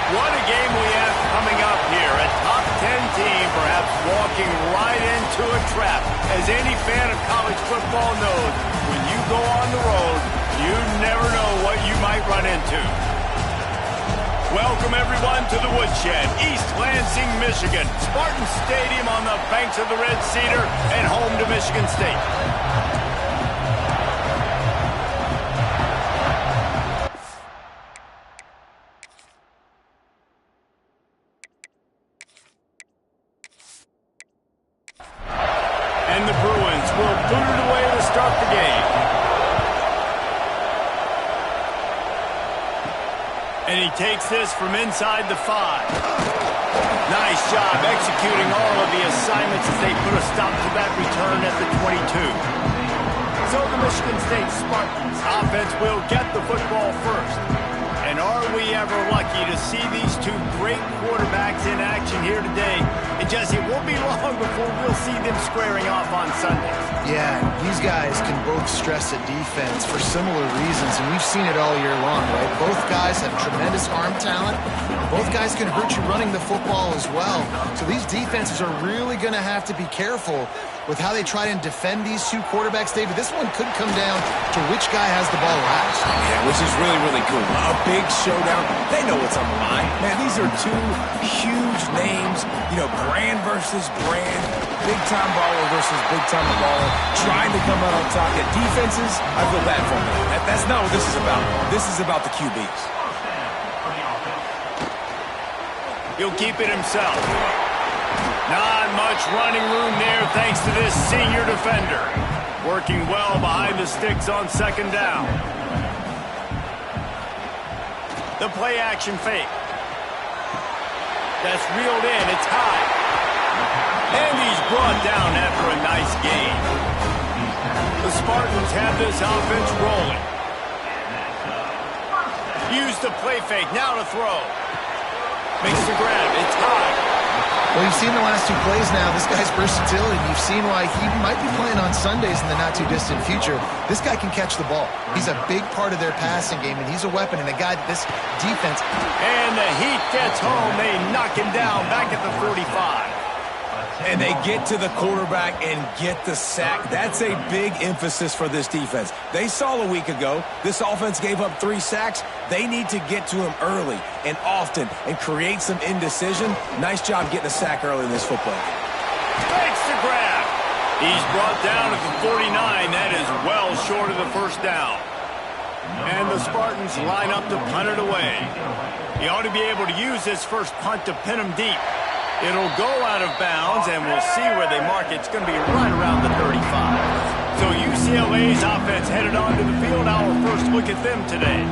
What a game we have coming up here. A top 10 team perhaps walking right into a trap. As any fan of college football knows, when you go on the road, you never know what you might run into. Welcome everyone to the Woodshed, East Lansing, Michigan. Spartan Stadium on the banks of the Red Cedar and home to Michigan State. And the Bruins will boot it away to start the game. And he takes this from inside the 5. Nice job executing all of the assignments as they put a stop to that return at the 22. So the Michigan State Spartans offense will get the football first. And are we ever lucky to see these two great quarterbacks in action here today? And Jesse, it won't be long before we'll see them squaring off on Sundays. Yeah, these guys can both stress a defense for similar reasons, and we've seen it all year long, right? Both guys have tremendous arm talent. Both guys can hurt you running the football as well. So these defenses are really going to have to be careful with how they try and defend these two quarterbacks, David. This one could come down to which guy has the ball last. Yeah, which is really, really cool. A big showdown. They know what's on the line. Man, these are two huge names. You know, brand versus brand. Big-time baller versus big-time baller. Trying to come out on top. Yeah, defenses, I feel bad for them. That's not what this is about. This is about the QBs. He'll keep it himself. Not much running room there thanks to this senior defender. Working well behind the sticks on second down. The play action fake. That's reeled in. It's high. And he's brought down after a nice gain. The Spartans have this offense rolling. Use the play fake. Now to throw. Makes the grab. It's high. Well, you've seen the last two plays now. This guy's versatility. You've seen why he might be playing on Sundays in the not-too-distant future. This guy can catch the ball. He's a big part of their passing game, and he's a weapon, and a guy that this defense... And the heat gets home. They knock him down back at the 45. And they get to the quarterback and get the sack. That's a big emphasis for this defense. They saw a week ago, this offense gave up 3 sacks. They need to get to him early and often and create some indecision. Nice job getting a sack early in this football game. Makes the grab. He's brought down at the 49. That is well short of the first down. And the Spartans line up to punt it away. He ought to be able to use this first punt to pin him deep. It'll go out of bounds, and we'll see where they mark it. It's going to be right around the 35. So UCLA's offense headed onto the field. Our first look at them today.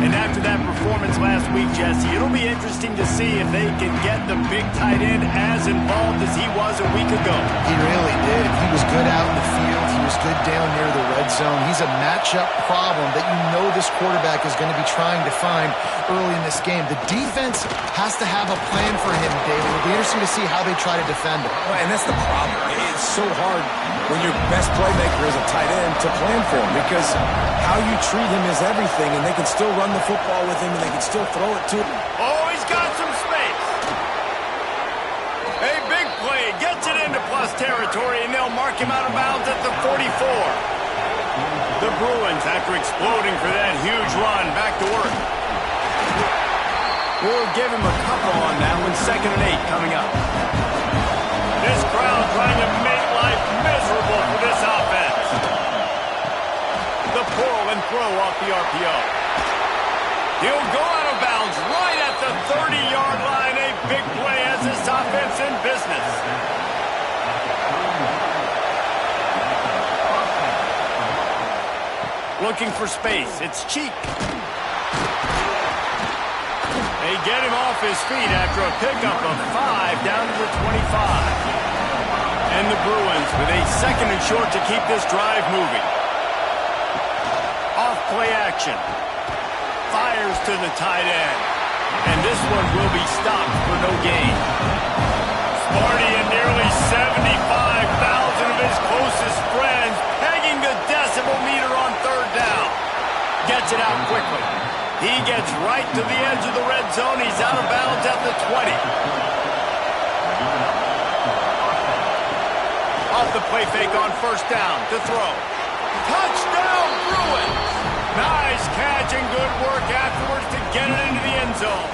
And after that performance last week, Jesse, it'll be interesting to see if they can get the big tight end as involved as he was a week ago. He really did. He was good out in the field. He was good down near the red zone. He's a matchup problem that you know this quarterback is going to be trying to find early in this game. The defense has to have a plan for him, David. It'll be interesting to see how they try to defend him. Well, and that's the problem. It's so hard when your best playmaker is a tight end to plan for him, because how you treat him is everything, and they can still run the football with him, and they can still throw it to him. Oh, he's got some space. A big play. Gets it into plus territory, and they'll mark him out of bounds at the 44. The Bruins, after exploding for that huge run, back to work. We'll give him a couple on that one. 2nd and 8 coming up. This crowd trying to make life miserable for this offense. The pull and throw off the RPO. He'll go out of bounds right at the 30-yard line. A big play as this offense in business. Looking for space. It's Cheek. A They get him off his feet after a pickup of 5 down to the 25. And the Bruins with a second and short to keep this drive moving. Off play action. Fires to the tight end. And this one will be stopped for no gain. Sparty and nearly 75,000 of his closest friends pegging the decibel meter on third down. Gets it out quickly. He gets right to the edge of the red zone. He's out of bounds at the 20. Off the play fake on first down to throw. Touchdown, Bruins! Nice catch and good work afterwards to get it into the end zone.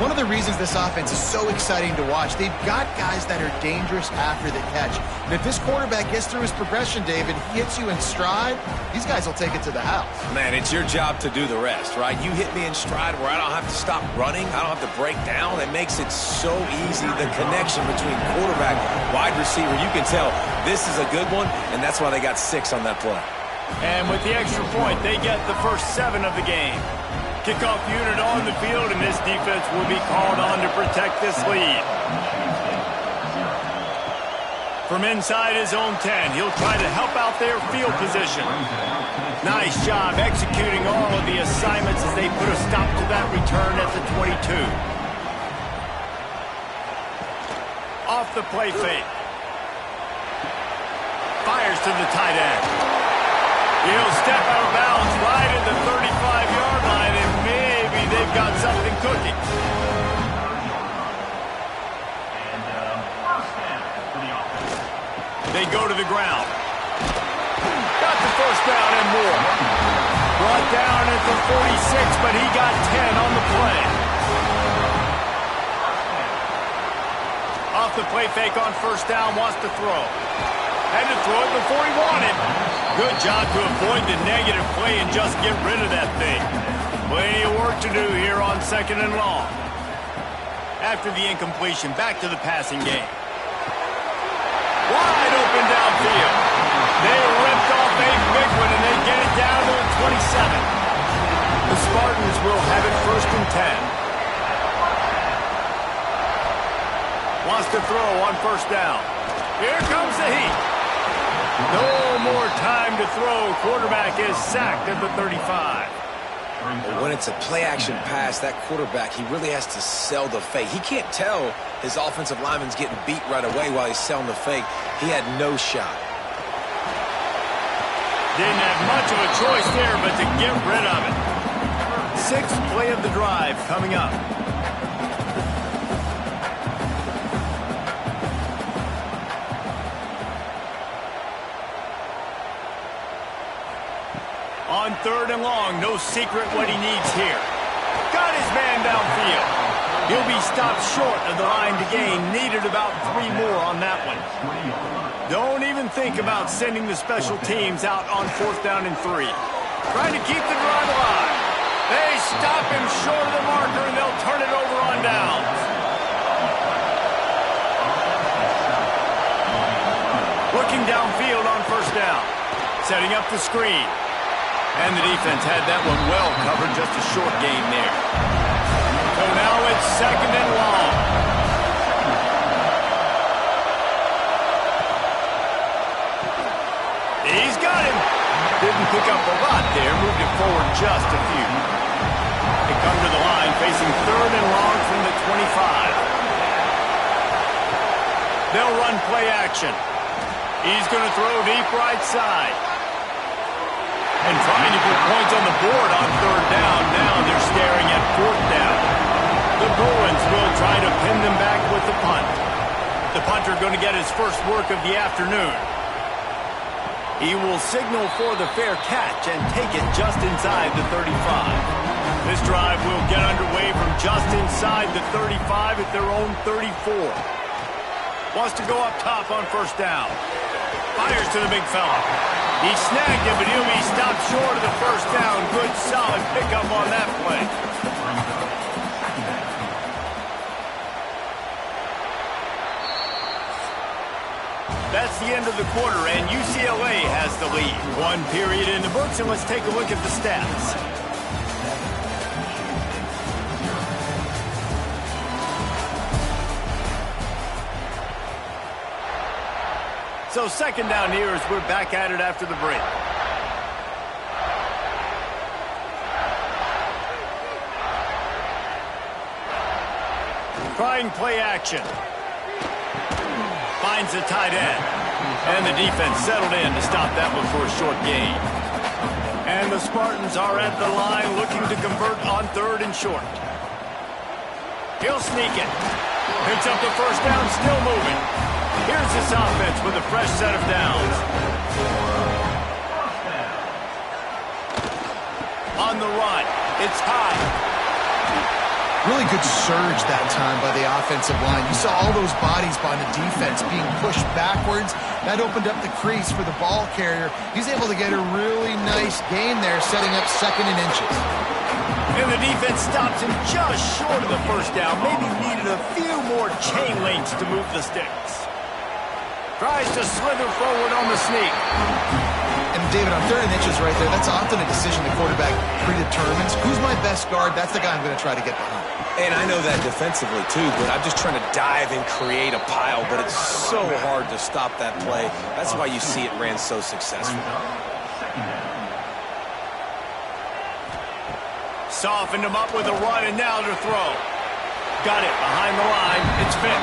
One of the reasons this offense is so exciting to watch, they've got guys that are dangerous after the catch. And if this quarterback gets through his progression, David, he hits you in stride, these guys will take it to the house. Man, it's your job to do the rest, right? You hit me in stride where I don't have to stop running. I don't have to break down. It makes it so easy. The connection between quarterback, wide receiver, you can tell this is a good one, and that's why they got 6 on that play. And with the extra point, they get the first 7 of the game. Kickoff unit on the field, and this defense will be called on to protect this lead. From inside his own 10, he'll try to help out their field position. Nice job executing all of the assignments as they put a stop to that return at the 22. Off the play fake. Fires to the tight end. He'll step out of bounds right at the 35-yard line, and maybe they've got something cooking. They go to the ground. Got the first down and more. Brought down at the 46, but he got 10 on the play. Off the play fake on first down, wants to throw. Had to throw it before he wanted. Good job to avoid the negative play and just get rid of that thing. Plenty of work to do here on second and long. After the incompletion, back to the passing game. Wide open downfield. They ripped off a big one, and they get it down to the 27. The Spartans will have it first and 10. Wants to throw on first down. Here comes the heat. No more time to throw. Quarterback is sacked at the 35. When it's a play-action pass, that quarterback, he really has to sell the fake. He can't tell his offensive lineman's getting beat right away while he's selling the fake. He had no shot. Didn't have much of a choice there, but to get rid of it. 6th play of the drive coming up. On third and long, no secret what he needs here. Got his man downfield. He'll be stopped short of the line to gain. Needed about 3 more on that one. Don't even think about sending the special teams out on 4th down and 3. Trying to keep the drive alive. They stop him short of the marker, and they'll turn it over on downs. Looking downfield on first down. Setting up the screen. And the defense had that one well covered, just a short gain there. So now it's second and long. He's got him. Didn't pick up a lot there, moved it forward just a few. They come to the line facing third and long from the 25. They'll run play action. He's going to throw deep right side. And trying to put points on the board on third down. Now they're staring at 4th down. The Bruins will try to pin them back with the punt. The punter going to get his first work of the afternoon. He will signal for the fair catch and take it just inside the 35. This drive will get underway from just inside the 35 at their own 34. Wants to go up top on first down. Fires to the big fella. He snagged him, but he'll be stopped short of the first down. Good, solid pickup on that play. That's the end of the quarter, and UCLA has the lead. 1 period in the books, and let's take a look at the stats. So second down here as we're back at it after the break. Trying play action. Finds the tight end. And the defense settled in to stop that one for a short gain. And the Spartans are at the line looking to convert on 3rd and short. He'll sneak it. Picks up the first down, still moving. Here's this offense with a fresh set of downs. On the run, it's high. Really good surge that time by the offensive line. You saw all those bodies by the defense being pushed backwards. That opened up the crease for the ball carrier. He's able to get a really nice gain there, setting up 2nd and inches. And the defense stops him just short of the first down. Maybe needed a few more chain links to move the sticks. Tries to slither forward on the sneak. And David, on 3rd and inches right there, that's often a decision the quarterback predetermines. Who's my best guard? That's the guy I'm going to try to get behind. And I know that defensively too, but I'm just trying to dive and create a pile, but it's so hard to stop that play. That's why you see it ran so successful. Softened him up with a run, and now to throw. Got it behind the line. It's Vick.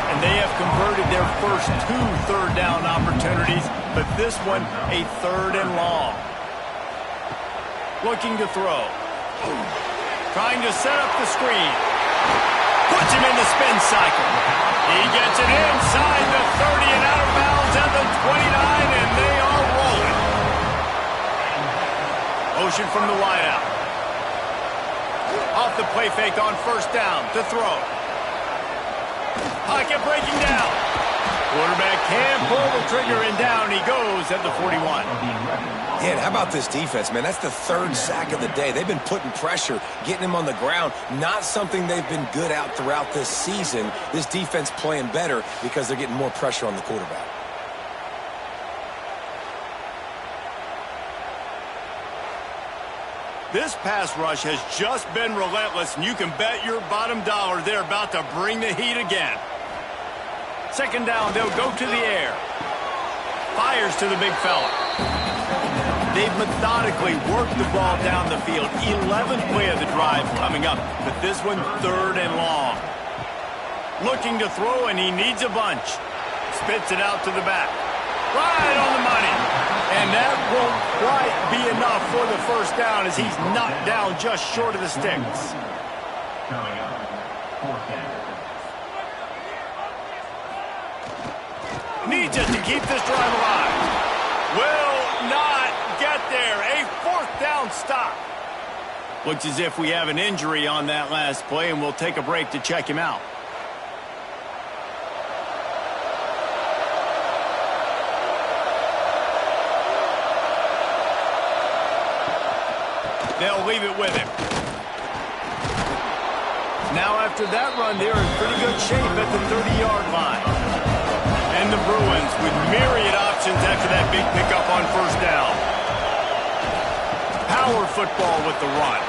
And they have converted their first 2 third down opportunities, but this one a 3rd and long. Looking to throw. Trying to set up the screen. Puts him in the spin cycle. He gets it inside the 30 and out of bounds at the 29, and they are rolling. Motion from the wideout. Off the play fake on first down to throw. Pocket breaking down. Quarterback can pull the trigger, and down he goes at the 41. Yeah, and how about this defense, man? That's the 3rd sack of the day. They've been putting pressure, getting him on the ground. Not something they've been good at throughout this season. This defense playing better because they're getting more pressure on the quarterback. This pass rush has just been relentless, and you can bet your bottom dollar they're about to bring the heat again. Second down, they'll go to the air. Fires to the big fella. They've methodically worked the ball down the field. 11th play of the drive coming up, but this one 3rd and long. Looking to throw, and he needs a bunch. Spits it out to the back. Right on the money. And that won't quite be enough for the first down as he's knocked down just short of the sticks. Needs it to keep this drive alive. Will not get there. A 4th down stop. Looks as if we have an injury on that last play, and we'll take a break to check him out. They'll leave it with him. Now after that run, they're in pretty good shape at the 30-yard line. And the Bruins with myriad options after that big pickup on first down. Power football with the run.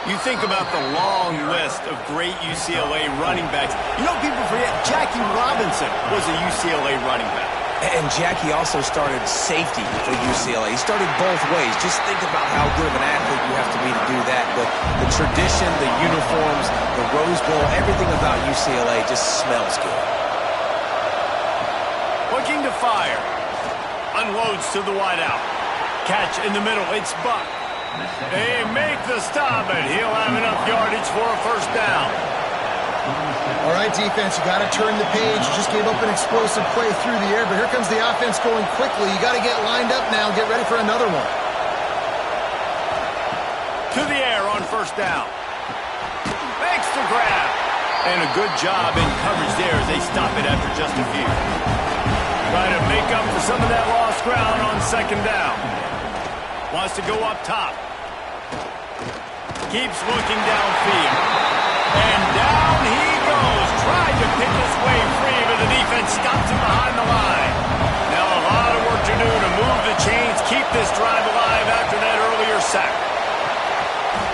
You think about the long list of great UCLA running backs. You know, people forget Jackie Robinson was a UCLA running back. And Jackie also started safety for UCLA. He started both ways. Just think about how good of an athlete you have to be to do that. But the tradition, the uniforms, the Rose Bowl, everything about UCLA just smells good. Looking to fire. Unloads to the wideout. Catch in the middle. It's Buck. They make the stop, and he'll have enough yardage for a first down. All right, defense, you got to turn the page. You just gave up an explosive play through the air, but here comes the offense going quickly. You got to get lined up now and get ready for another one. To the air on first down. Makes the grab. And a good job in coverage there as they stop it after just a few. Try to make up for some of that lost ground on second down. Wants to go up top. Keeps looking downfield. And down he goes. Tried to pick his way free, but the defense stops him behind the line. Now a lot of work to do to move the chains, keep this drive alive after that earlier sack.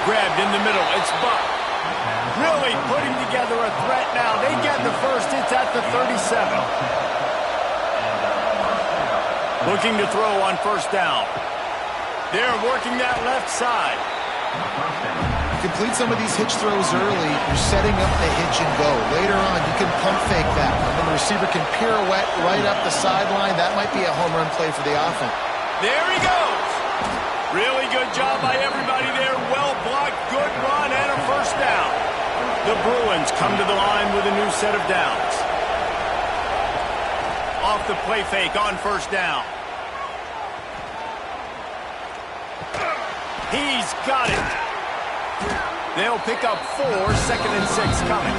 Grabbed in the middle. It's Buck. Really putting together a threat now. They get the first. It's at the 37. Looking to throw on first down. They're working that left side. Complete some of these hitch throws early. You're setting up the hitch and go. Later on, you can pump fake that one. Then the receiver can pirouette right up the sideline. That might be a home run play for the offense. There he goes. Really good job by everybody there. Well blocked, good run, and a first down. The Bruins come to the line with a new set of downs. Off the play fake on first down. He's got it. They'll pick up 4, 2nd and 6 coming.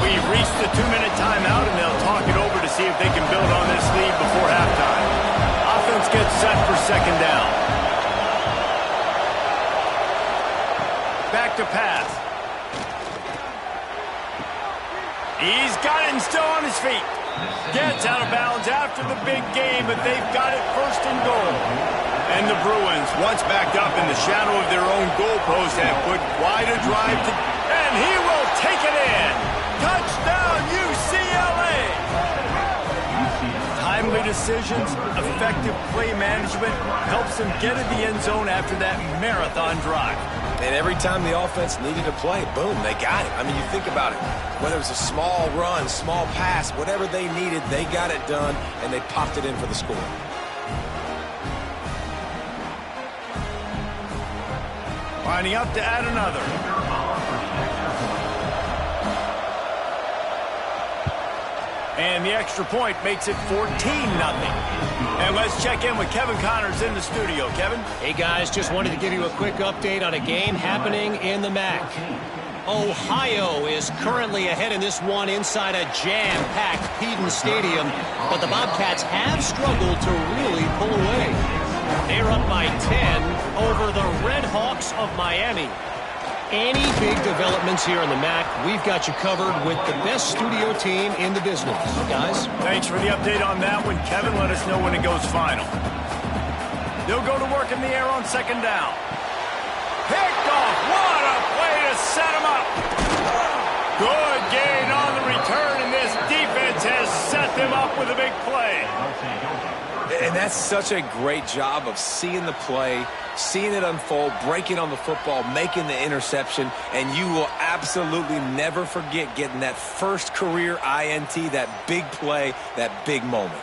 We've reached the 2-minute timeout, and they'll talk it over to see if they can build on this lead before halftime. Offense gets set for 2nd down. Back to pass. He's got it and still on his feet. Gets out of bounds after the big game, but they've got it 1st and goal. And the Bruins, once backed up in the shadow of their own goalpost, have put quite a drive to... And he will take it in! Touchdown, UCLA! Timely decisions, effective play management helps them get in the end zone after that marathon drive. And every time the offense needed a play, boom, they got it. I mean, you think about it. Whether it's a small run, small pass, whatever they needed, they got it done, and they popped it in for the score. Lining up to add another. And the extra point makes it 14-0. And let's check in with Kevin Connors in the studio. Kevin? Hey, guys, just wanted to give you a quick update on a game happening in the MAC. Ohio is currently ahead in this one inside a jam-packed Peden Stadium, but the Bobcats have struggled to really pull away. They're up by 10 over the Red Hawks of Miami. Any big developments here in the MAC, we've got you covered with the best studio team in the business. Guys? Thanks for the update on that one, Kevin. Let us know when it goes final. They'll go to work in the air on 2nd down. Picked off. What a play to set him up. Good gain on the return, and this defense has set them up with a big play. And that's such a great job of seeing the play, seeing it unfold, breaking on the football, making the interception, and you will absolutely never forget getting that first career INT, that big play, that big moment.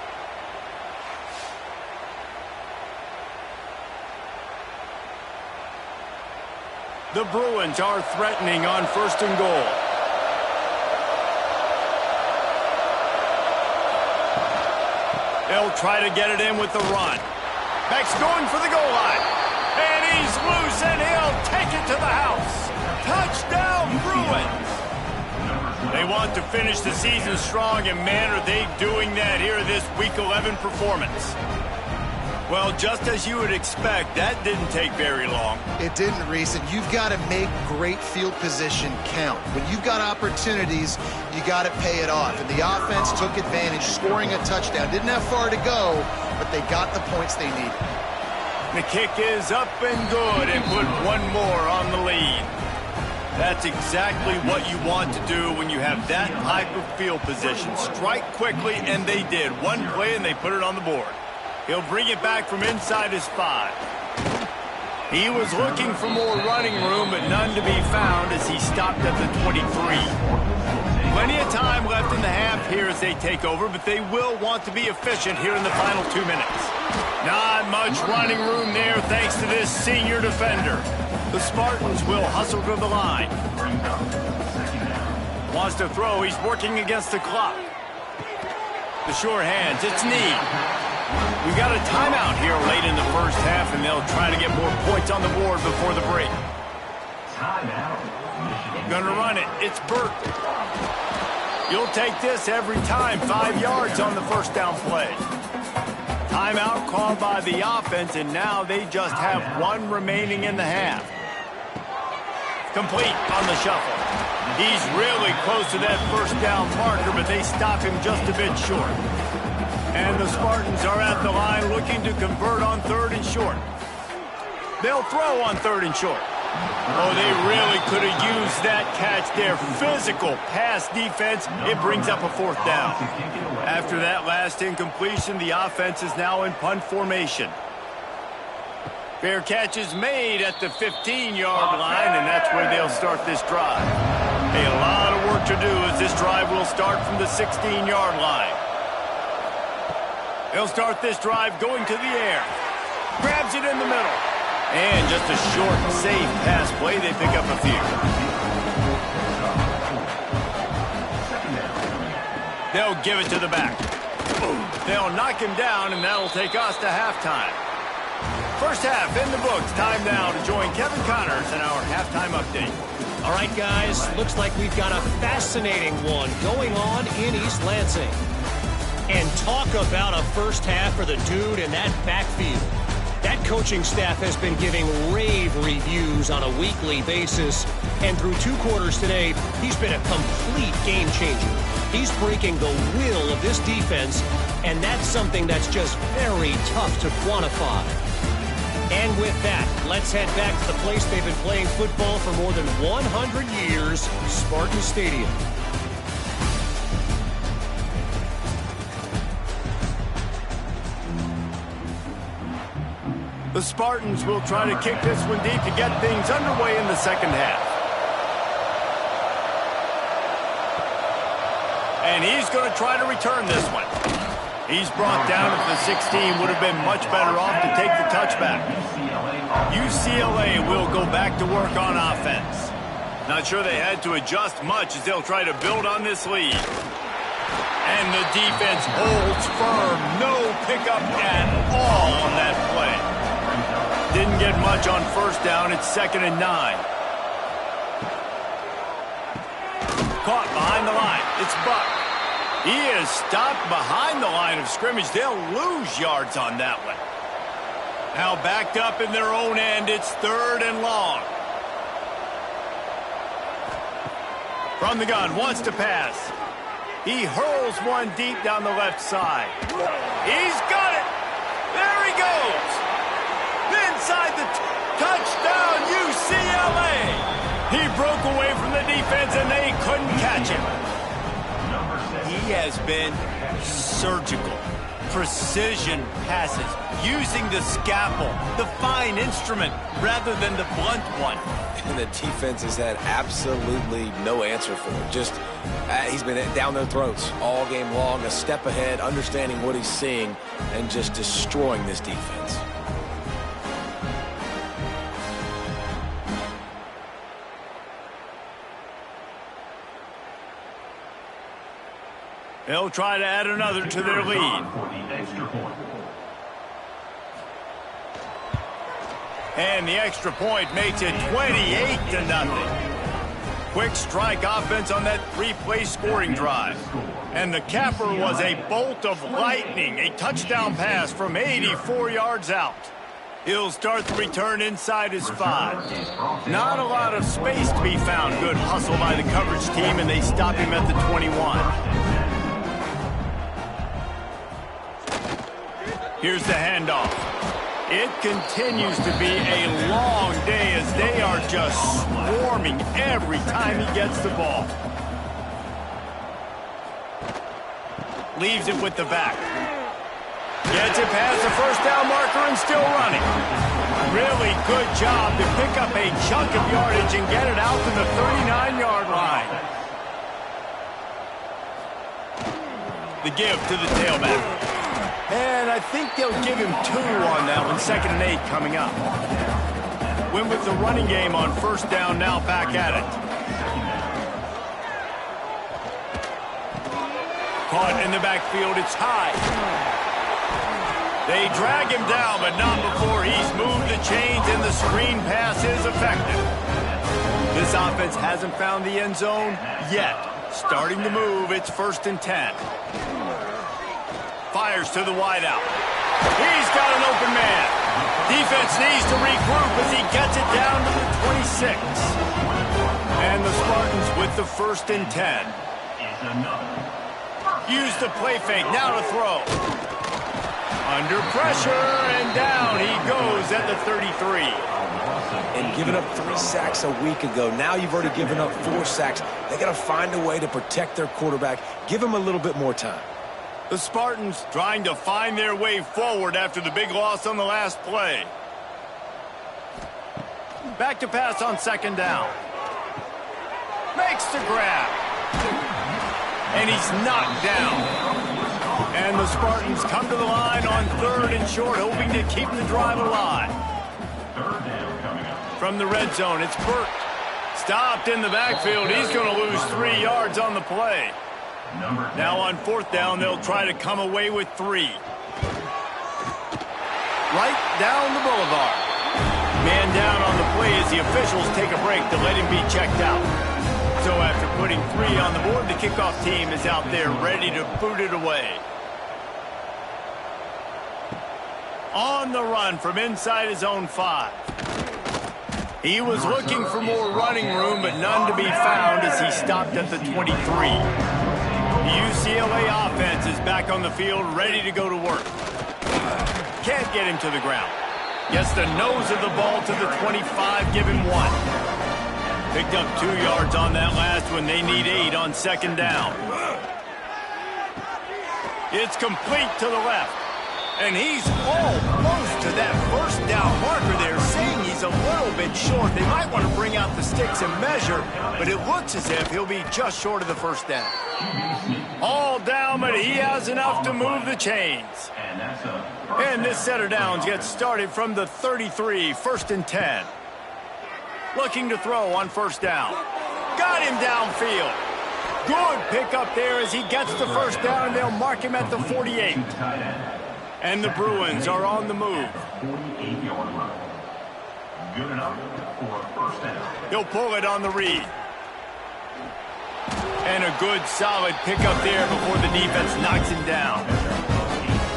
The Bruins are threatening on 1st and goal. They'll try to get it in with the run. Beck's going for the goal line. And he's loose, and he'll take it to the house. Touchdown, Bruins. They want to finish the season strong, and man, are they doing that here this Week 11 performance. Well, just as you would expect, that didn't take very long. It didn't, Reese, and you've got to make great field position count. When you've got opportunities, you got to pay it off. And the offense took advantage, scoring a touchdown. Didn't have far to go, but they got the points they needed. The kick is up and good, and put one more on the lead. That's exactly what you want to do when you have that type of field position. Strike quickly, and they did. One play, and they put it on the board. He'll bring it back from inside his 5. He was looking for more running room, but none to be found as he stopped at the 23. Plenty of time left in the half here as they take over, but they will want to be efficient here in the final 2 minutes. Not much running room there thanks to this senior defender. The Spartans will hustle to the line. Wants to throw. He's working against the clock. The sure hands. It's Need. We've got a timeout here late in the first half, and they'll try to get more points on the board before the break. Gonna run it. It's Burt. You'll take this every time. 5 yards on the first down play. Timeout called by the offense, and now they just have one remaining in the half. Complete on the shuffle. He's really close to that first down marker, but they stop him just a bit short. And the Spartans are at the line looking to convert on 3rd and short. They'll throw on 3rd and short. Oh, they really could have used that catch there. Physical pass defense. It brings up a 4th down. After that last incompletion, the offense is now in punt formation. Fair catch is made at the 15-yard line, and that's where they'll start this drive. A lot of work to do as this drive will start from the 16-yard line. They'll start this drive going to the air. Grabs it in the middle. And just a short, safe pass play. They pick up a few. They'll give it to the back. They'll knock him down, and that'll take us to halftime. First half in the books. Time now to join Kevin Connors in our halftime update. All right, guys, looks like we've got a fascinating one going on in East Lansing. And talk about a first half for the dude in that backfield. That coaching staff has been giving rave reviews on a weekly basis. And through 2 quarters today, he's been a complete game changer. He's breaking the will of this defense, and that's something that's just very tough to quantify. And with that, let's head back to the place they've been playing football for more than 100 years, Spartan Stadium. The Spartans will try to kick this one deep to get things underway in the second half. And he's going to try to return this one. He's brought down at the 16. Would have been much better off to take the touchback. UCLA will go back to work on offense. Not sure they had to adjust much as they'll try to build on this lead. And the defense holds firm. No pickup at all on that play. Didn't get much on first down. It's 2nd and 9. Caught behind the line. It's Buck. He is stopped behind the line of scrimmage. They'll lose yards on that one. Now backed up in their own end. It's 3rd and long. From the gun, wants to pass. He hurls one deep down the left side. He's got it. There he goes. Inside the touchdown, UCLA. He broke away from the defense, and they couldn't catch him. He has been surgical. Precision passes, using the scalpel, the fine instrument, rather than the blunt one. And the defense has had absolutely no answer for him. Just, he's been down their throats all game long, a step ahead, understanding what he's seeing, and just destroying this defense. They'll try to add another to their lead. And the extra point makes it 28-0. Quick strike offense on that 3-play scoring drive. And the capper was a bolt of lightning, a touchdown pass from 84 yards out. He'll start the return inside his 5. Not a lot of space to be found. Good hustle by the coverage team, and they stop him at the 21. Here's the handoff. It continues to be a long day as they are just swarming every time he gets the ball. Leaves it with the back. Gets it past the first down marker and still running. Really good job to pick up a chunk of yardage and get it out to the 39-yard line. The give to the tailback. And I think they'll give him 2 on that one. 2nd and 8 coming up. Win with the running game on first down, now back at it. Caught in the backfield, it's high. They drag him down, but not before he's moved the chains and the screen pass is effective. This offense hasn't found the end zone yet. Starting to move, it's 1st and 10. Fires to the wideout. He's got an open man. Defense needs to regroup as he gets it down to the 26. And the Spartans with the 1st and 10. Use the play fake, now to throw. Under pressure, and down he goes at the 33. And giving up 3 sacks a week ago. Now you've already given up 4 sacks. They got to find a way to protect their quarterback. Give him a little bit more time. The Spartans trying to find their way forward after the big loss on the last play. Back to pass on second down. Makes the grab. And he's knocked down. And the Spartans come to the line on 3rd and short, hoping to keep the drive alive. From the red zone, it's Burt. Stopped in the backfield. He's going to lose 3 yards on the play. Now on 4th down, they'll try to come away with 3. Right down the boulevard. Man down on the play as the officials take a break to let him be checked out. So after putting 3 on the board, the kickoff team is out there ready to boot it away. On the run from inside his own 5. He was looking for more running room, but none to be found as he stopped at the 23. The UCLA offense is back on the field, ready to go to work. Can't get him to the ground. Gets the nose of the ball to the 25, give him 1. Picked up 2 yards on that last one. They need 8 on second down. It's complete to the left. And he's almost to that first down marker there, saying he's a little bit short. They might want to bring out the sticks and measure, but it looks as if he'll be just short of the first down. All down, but he has enough to move the chains. And this set of downs gets started from the 33, 1st and 10. Looking to throw on first down. Got him downfield. Good pickup there as he gets the first down, and they'll mark him at the 48. And the Bruins are on the move. He'll pull it on the read. And a good, solid pickup there before the defense knocks him down.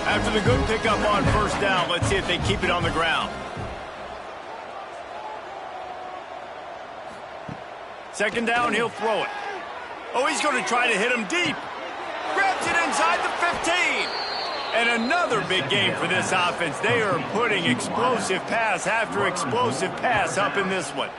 After the good pickup on first down, let's see if they keep it on the ground. Second down, he'll throw it. Oh, he's going to try to hit him deep. Grabs it inside the 15. And another big game for this offense. They are putting explosive pass after explosive pass up in this one.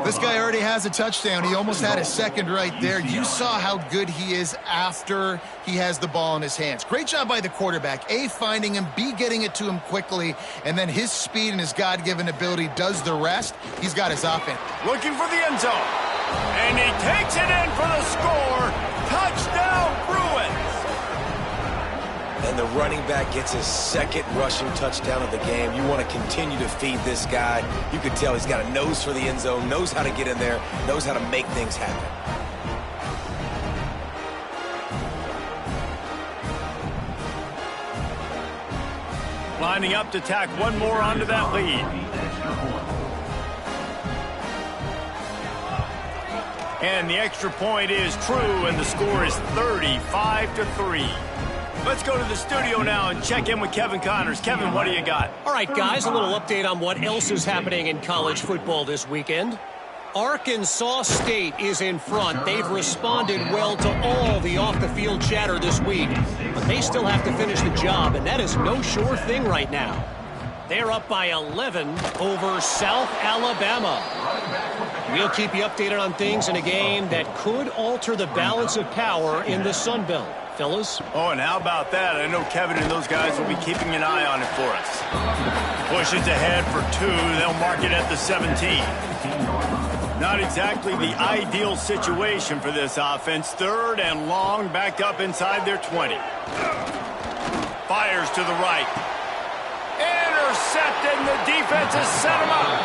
This guy already has a touchdown. He almost had a second right there. You saw how good he is after he has the ball in his hands. Great job by the quarterback. A, finding him. B, getting it to him quickly. And then his speed and his God-given ability does the rest. He's got his offense. Looking for the end zone. And he takes it in for the score. Touchdown, Bruins. And the running back gets his 2nd rushing touchdown of the game. You want to continue to feed this guy. You can tell he's got a nose for the end zone, knows how to get in there, knows how to make things happen. Lining up to tack one more onto that lead. And the extra point is true, and the score is 35-3. Let's go to the studio now and check in with Kevin Connors. Kevin, what do you got? All right, guys, a little update on what else is happening in college football this weekend. Arkansas State is in front. They've responded well to all the off-the-field chatter this week, but they still have to finish the job, and that is no sure thing right now. They're up by 11 over South Alabama. We'll keep you updated on things in a game that could alter the balance of power in the Sun Belt. Fellas? Oh, and how about that? I know Kevin and those guys will be keeping an eye on it for us. Pushes ahead for 2. They'll mark it at the 17. Not exactly the ideal situation for this offense. 3rd and long, back up inside their 20. Fires to the right. Intercepted, and the defense has set him up.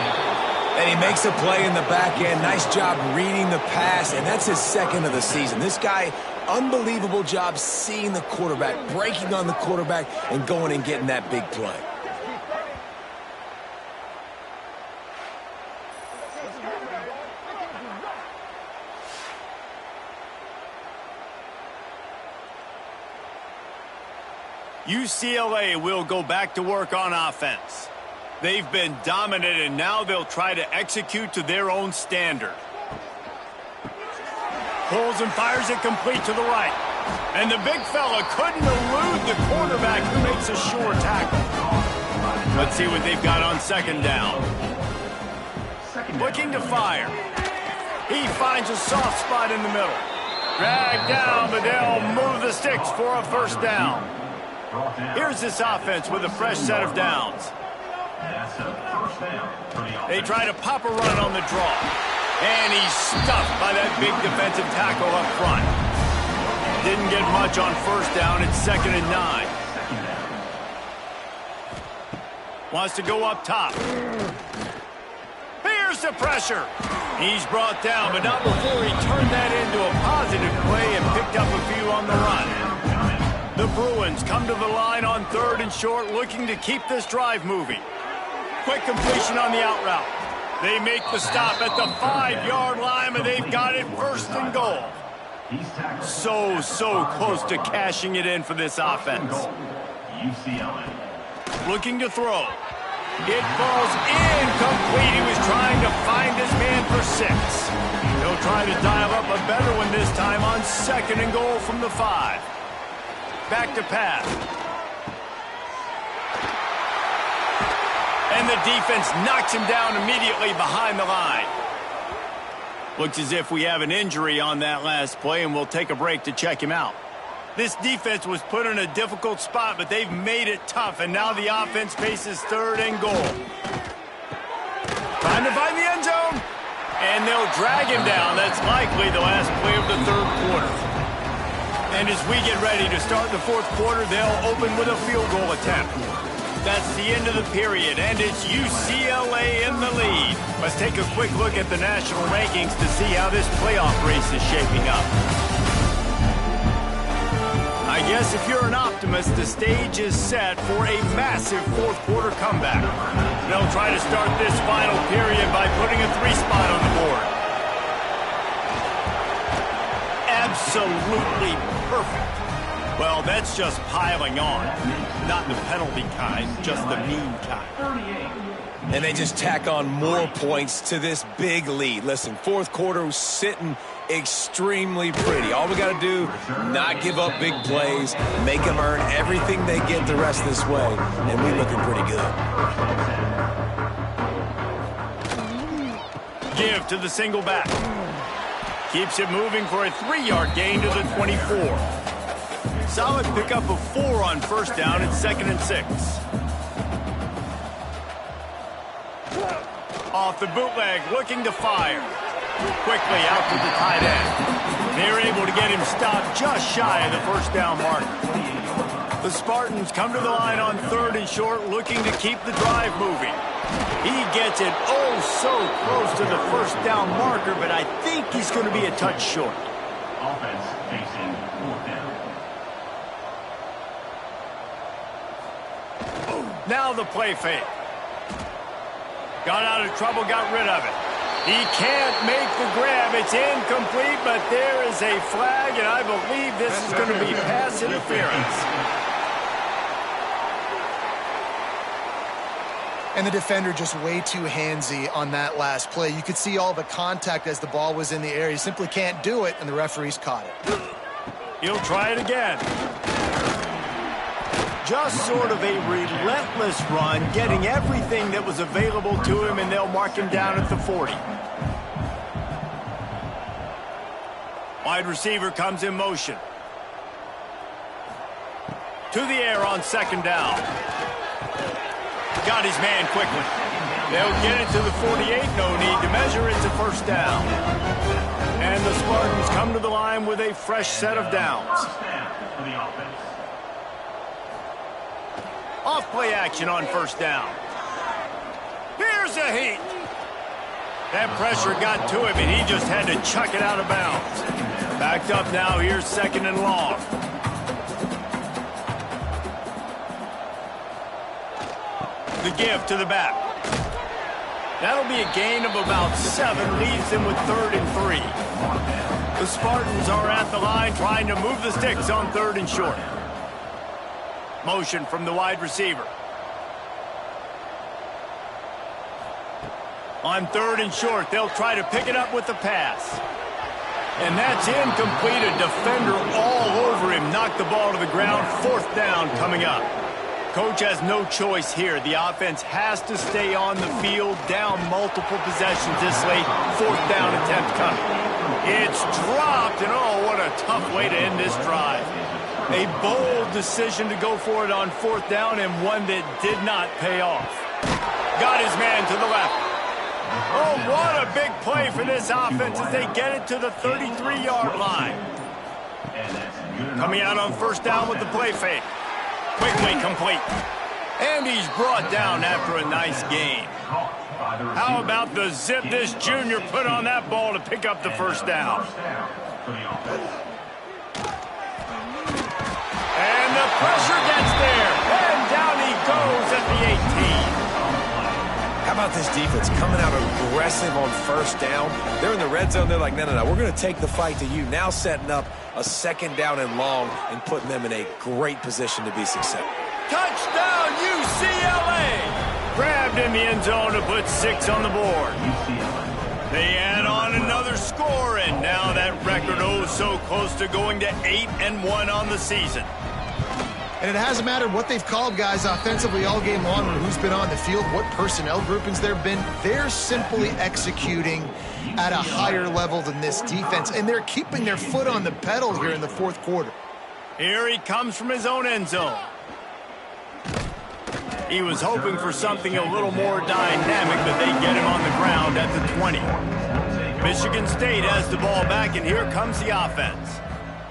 And he makes a play in the back end. Nice job reading the pass, and that's his 2nd of the season. This guy, unbelievable job seeing the quarterback, breaking on the quarterback, and going and getting that big play. UCLA will go back to work on offense. They've been dominant, and now they'll try to execute to their own standard. Pulls and fires it complete to the right. And the big fella couldn't elude the quarterback, who makes a sure tackle. Let's see what they've got on second down. looking to fire. He finds a soft spot in the middle. Dragged down, but they'll move the sticks for a first down. Here's this offense with a fresh set of downs. They try to pop a run on the draw. And he's stuffed by that big defensive tackle up front. Didn't get much on first down. It's 2nd and 9. Wants to go up top. Here's the pressure. He's brought down, but not before he turned that into a positive play and picked up a few on the run. The Bruins come to the line on 3rd and short, looking to keep this drive moving. Quick completion on the out route. They make the stop at the 5-yard line, and they've got it 1st and goal. So close to cashing it in for this offense. UCLA. Looking to throw. It falls incomplete. He was trying to find his man for 6. He'll try to dial up a better one this time on 2nd and goal from the 5. Back to pass. And the defense knocks him down immediately behind the line. Looks as if we have an injury on that last play, and we'll take a break to check him out. This defense was put in a difficult spot, but they've made it tough, and now the offense faces 3rd and goal. Trying to find the end zone, and they'll drag him down. That's likely the last play of the 3rd quarter. And as we get ready to start the 4th quarter, they'll open with a field goal attempt. That's the end of the period, and it's UCLA in the lead. Let's take a quick look at the national rankings to see how this playoff race is shaping up. I guess if you're an optimist, the stage is set for a massive 4th quarter comeback. They'll try to start this final period by putting a 3 spot on the board. Absolutely perfect. Well, that's just piling on. Not the penalty kind, just the mean kind. And they just tack on more points to this big lead. Listen, 4th quarter was sitting extremely pretty. All we got to do, not give up big plays, make them earn everything they get the rest this way, and we're looking pretty good. Give to the single back. Keeps it moving for a 3-yard gain to the 24. Solid pickup of 4 on first down. It's 2nd and 6. Off the bootleg, looking to fire. Quickly out to the tight end. They're able to get him stopped just shy of the first down marker. The Spartans come to the line on 3rd and short, looking to keep the drive moving. He gets it so close to the first down marker, but I think he's going to be a touch short. Offense facing 4th down. Now the play fake. Got out of trouble, got rid of it. He can't make the grab. It's incomplete, but there is a flag, and I believe this is going to be pass interference. And the defender just way too handsy on that last play. You could see all the contact as the ball was in the air. He simply can't do it, and the referees caught it. He'll try it again. Just sort of a relentless run, getting everything that was available to him, and they'll mark him down at the 40. Wide receiver comes in motion. To the air on 2nd down. Got his man quickly. They'll get it to the 48. No need to measure. It's a first down. And the Spartans come to the line with a fresh set of downs. Off-play action on first down. Here's a heat. That pressure got to him, and he just had to chuck it out of bounds. Backed up now. Here's 2nd and long. The give to the back. That'll be a gain of about 7, leaves them with 3rd and 3. The Spartans are at the line trying to move the sticks on 3rd and short. Motion from the wide receiver. On 3rd and short, they'll try to pick it up with the pass. And that's incomplete. A defender all over him. Knocked the ball to the ground. 4th down coming up. Coach has no choice here. The offense has to stay on the field, down multiple possessions this late. 4th down attempt coming. It's dropped, and oh, what a tough way to end this drive. A bold decision to go for it on 4th down, and one that did not pay off. Got his man to the left. Oh, what a big play for this offense as they get it to the 33-yard line. Coming out on 1st down with the play fake. Quickly complete. And he's brought down after a nice gain. How about the zip this junior put on that ball to pick up the 1st down? And the pressure gets there. And down he goes at the 18. How about this defense coming out aggressive on 1st down? They're in the red zone. They're like, no, we're going to take the fight to you. Now setting up a 2nd down and long and putting them in a great position to be successful. Touchdown, UCLA! Grabbed in the end zone to put 6 on the board. They add on another score, and now that record oh so close to going to 8-1 on the season. And it hasn't mattered what they've called guys offensively all game long or who's been on the field, what personnel groupings there have been. They're simply executing at a higher level than this defense, and they're keeping their foot on the pedal here in the 4th quarter. Here he comes from his own end zone. He was hoping for something a little more dynamic, but they get him on the ground at the 20. Michigan State has the ball back, and here comes the offense.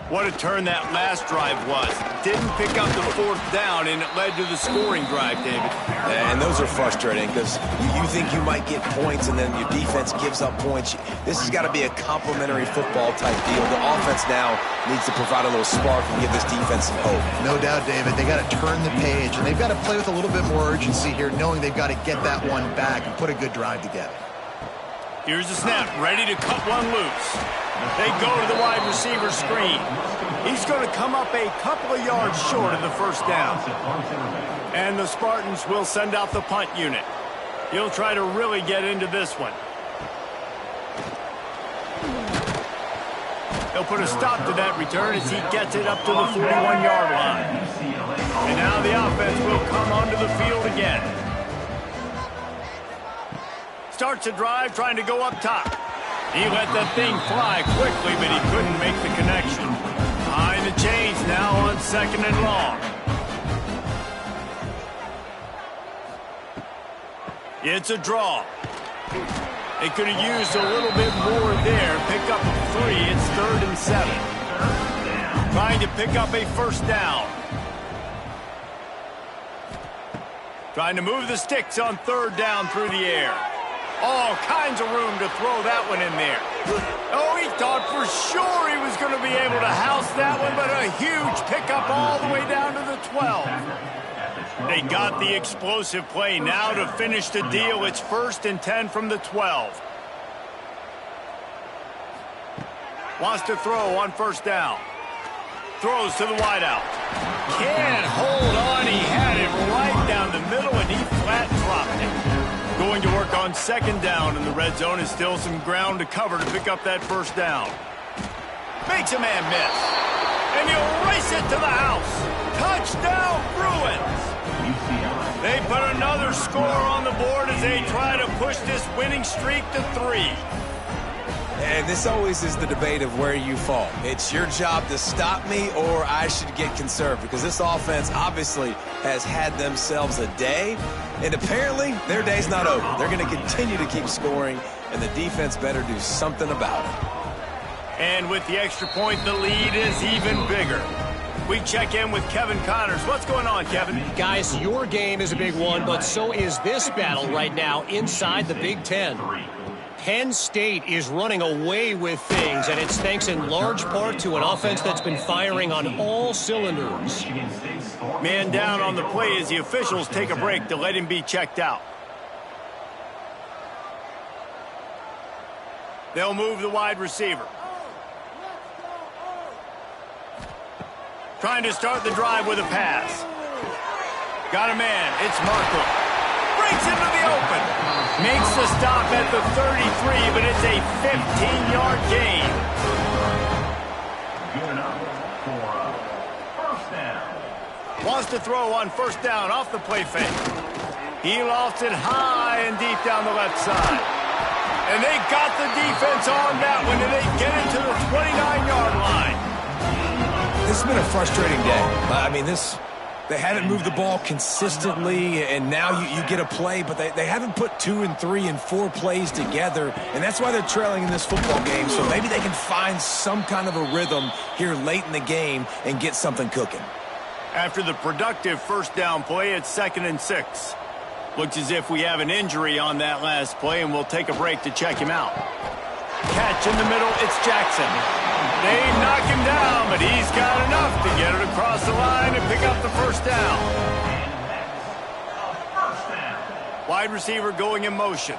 What a turn that last drive was. Didn't pick up the 4th down, and it led to the scoring drive, David. And those are frustrating because you think you might get points, and then your defense gives up points. This has got to be a complementary football type deal. The offense now needs to provide a little spark and give this defense some hope. No doubt, David. They got to turn the page, and they've got to play with a little bit more urgency here, knowing they've got to get that one back and put a good drive together. Here's the snap, ready to cut one loose. They go to the wide receiver screen. He's going to come up a couple of yards short of the 1st down. And the Spartans will send out the punt unit. He'll try to really get into this one. He'll put a stop to that return as he gets it up to the 41-yard line. And now the offense will come onto the field again. Starts a drive trying to go up top. He let that thing fly quickly, but he couldn't make the connection. Behind the chains now on 2nd and long. It's a draw. They could have used a little bit more there. Pick up a 3. It's 3rd and 7. Trying to pick up a 1st down. Trying to move the sticks on 3rd down through the air. All kinds of room to throw that one in there. Oh, he thought for sure he was going to be able to house that one, but a huge pickup all the way down to the 12. They got the explosive play. Now to finish the deal, it's 1st and 10 from the 12. Wants to throw on 1st down. Throws to the wideout. Can't hold on. He had it right down the middle, and he flat dropped it. Going to work on 2nd down, and the red zone is still some ground to cover to pick up that 1st down. Makes a man miss. And he'll race it to the house. Touchdown, Bruins. They put another score on the board as they try to push this winning streak to 3. And this always is the debate of where you fall. It's your job to stop me, or I should get conserved, because this offense obviously has had themselves a day, and apparently their day's not over. They're going to continue to keep scoring, and the defense better do something about it. And with the extra point, the lead is even bigger. We check in with Kevin Connors. What's going on, Kevin? Guys, your game is a big one, but so is this battle right now inside the Big Ten. Penn State is running away with things, and it's thanks in large part to an offense that's been firing on all cylinders. Man down on the play as the officials take a break to let him be checked out. They'll move the wide receiver. Trying to start the drive with a pass. Got a man. It's Marco. Breaks into the open. Makes the stop at the 33, but it's a 15-yard gain. Good enough for a 1st down. Wants to throw on first down off the play fake. He lofts it high and deep down the left side. And they got the defense on that one, and they get it to the 29-yard line. This has been a frustrating day. I mean, they haven't moved the ball consistently, and now you get a play, but they haven't put 2 and 3 and 4 plays together, and that's why they're trailing in this football game. So maybe they can find some kind of a rhythm here late in the game and get something cooking. After the productive first down play, it's 2nd and 6. Looks as if we have an injury on that last play, and we'll take a break to check him out. Catch in the middle, it's Jackson. They knock him down, but he's got enough to get it across the line and pick up the first down. Wide receiver going in motion.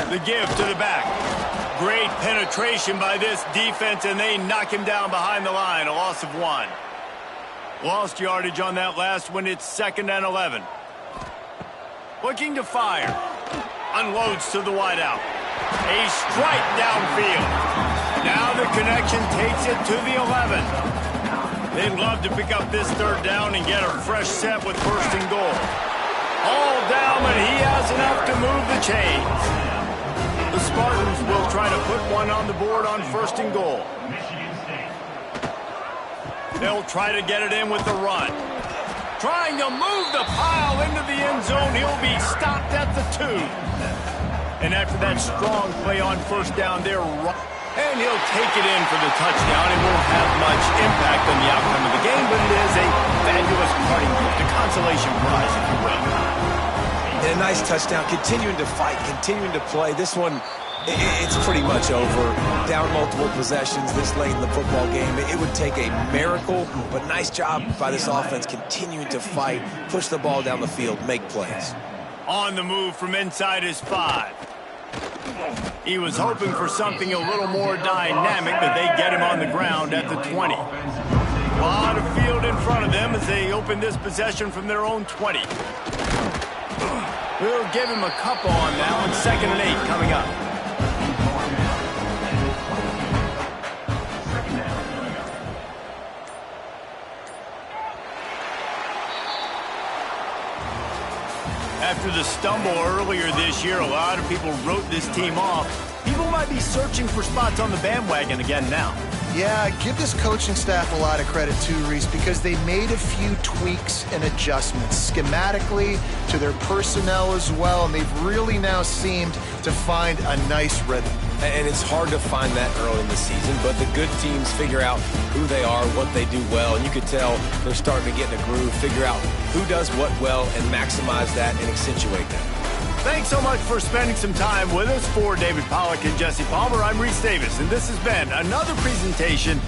The give to the back. Great penetration by this defense, and they knock him down behind the line, a loss of 1. Lost yardage on that last one, it's 2nd and 11. Looking to fire. Unloads to the wideout. A strike downfield. Now the connection takes it to the 11. They'd love to pick up this 3rd down and get a fresh set with 1st and goal. All down, but he has enough to move the chains. The Spartans will try to put one on the board on 1st and goal. They'll try to get it in with the run. Trying to move the pile into the end zone. He'll be stopped at the 2. And after that strong play on 1st down, and he'll take it in for the touchdown. It won't have much impact on the outcome of the game, but it is a fabulous parting gift, a consolation prize, if you will. And a nice touchdown, continuing to fight, continuing to play. This one, it's pretty much over. Down multiple possessions this late in the football game. It would take a miracle, but nice job by this offense continuing to fight, push the ball down the field, make plays. On the move from inside his 5. He was hoping for something a little more dynamic, but they get him on the ground at the 20. A lot of field in front of them as they open this possession from their own 20. We'll give him a couple on that one. 2nd and 8 coming up. After the stumble earlier this year, a lot of people wrote this team off. People might be searching for spots on the bandwagon again now. Yeah, give this coaching staff a lot of credit too, Reese, because they made a few tweaks and adjustments schematically to their personnel as well, and they've really now seemed to find a nice rhythm. And it's hard to find that early in the season, but the good teams figure out who they are, what they do well, and you could tell they're starting to get in a groove, figure out who does what well, and maximize that and accentuate that. Thanks so much for spending some time with us. For David Pollack and Jesse Palmer, I'm Reese Davis, and this has been another presentation